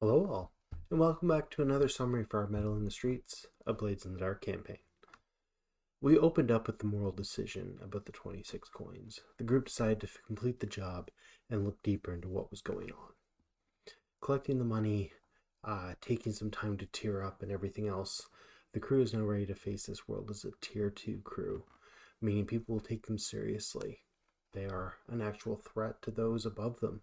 Hello all, and welcome back to another summary for our Metal in the Streets, a Blades in the Dark campaign. We opened up with the moral decision about the 26 coins. The group decided to complete the job and look deeper into what was going on. Collecting the money, taking some time to tear up and everything else, the crew is now ready to face this world as a tier 2 crew, meaning people will take them seriously. They are an actual threat to those above them,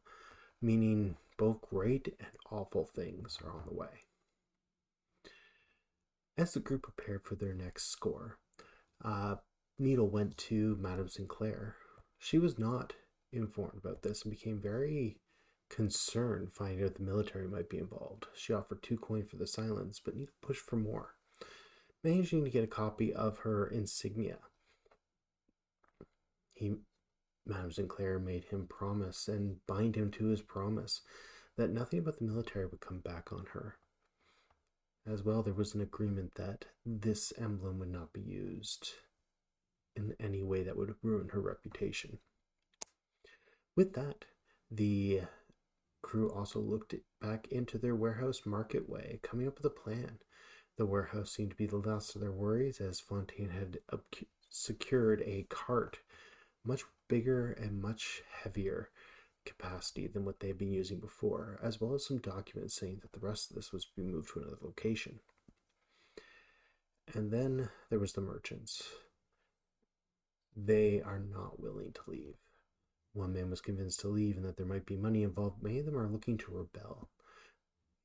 meaning both great and awful things are on the way. As the group prepared for their next score, Needle went to Madame Sinclair. She was not informed about this and became very concerned finding out the military might be involved. She offered 2 coins for the silence, but Needle pushed for more, managing to get a copy of her insignia. Madame Sinclair made him promise and bind him to his promise that nothing about the military would come back on her. As well, there was an agreement that this emblem would not be used in any way that would ruin her reputation. With that, the crew also looked back into their warehouse market way, coming up with a plan. The warehouse seemed to be the last of their worries, as Fontaine had secured a cart much bigger and much heavier capacity than what they had been using before, as well as some documents saying that the rest of this was to be moved to another location. And then there was the merchants. They are not willing to leave. One man was convinced to leave and that there might be money involved. Many of them are looking to rebel.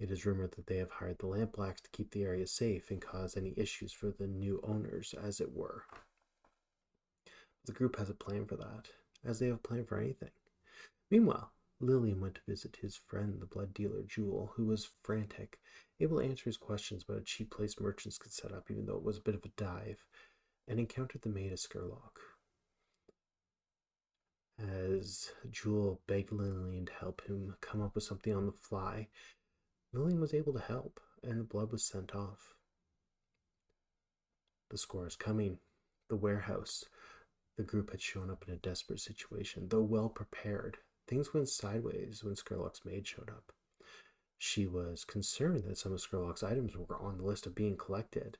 It is rumored that they have hired the Lampblacks to keep the area safe and cause any issues for the new owners, as it were. The group has a plan for that, as they have a plan for anything. Meanwhile, Lillian went to visit his friend, the blood dealer Jewel, who was frantic, able to answer his questions about a cheap place merchants could set up, even though it was a bit of a dive, and encountered the maid of Skurlock. As Jewel begged Lillian to help him come up with something on the fly, Lillian was able to help, and the blood was sent off. The score is coming. The warehouse. The group had shown up in a desperate situation, though well prepared. Things went sideways when Skurlock's maid showed up. She was concerned that some of Skurlock's items were on the list of being collected,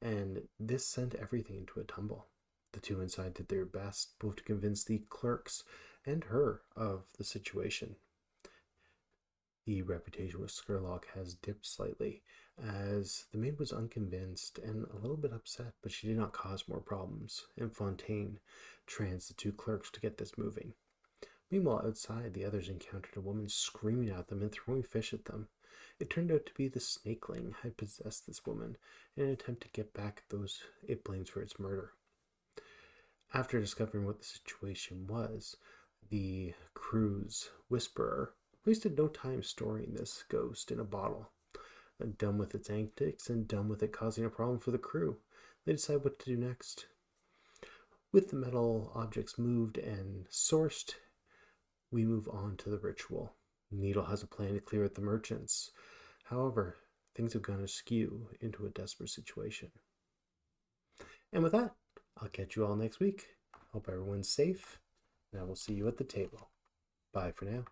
and this sent everything into a tumble. The two inside did their best, both to convince the clerks and her of the situation. The reputation with Skurlock has dipped slightly, as the maid was unconvinced and a little bit upset, but she did not cause more problems, and Fontaine trains the two clerks to get this moving. Meanwhile, outside, the others encountered a woman screaming at them and throwing fish at them. It turned out to be the snakeling had possessed this woman in an attempt to get back those it blames for its murder. After discovering what the situation was, the crew's whisperer wasted no time storing this ghost in a bottle. Done with its antics and done with it causing a problem for the crew, they decide what to do next. With the metal objects moved and sourced, we move on to the ritual. Needle has a plan to clear out the merchants. However, things have gone askew into a desperate situation. And with that, I'll catch you all next week. Hope everyone's safe, and I will see you at the table. Bye for now.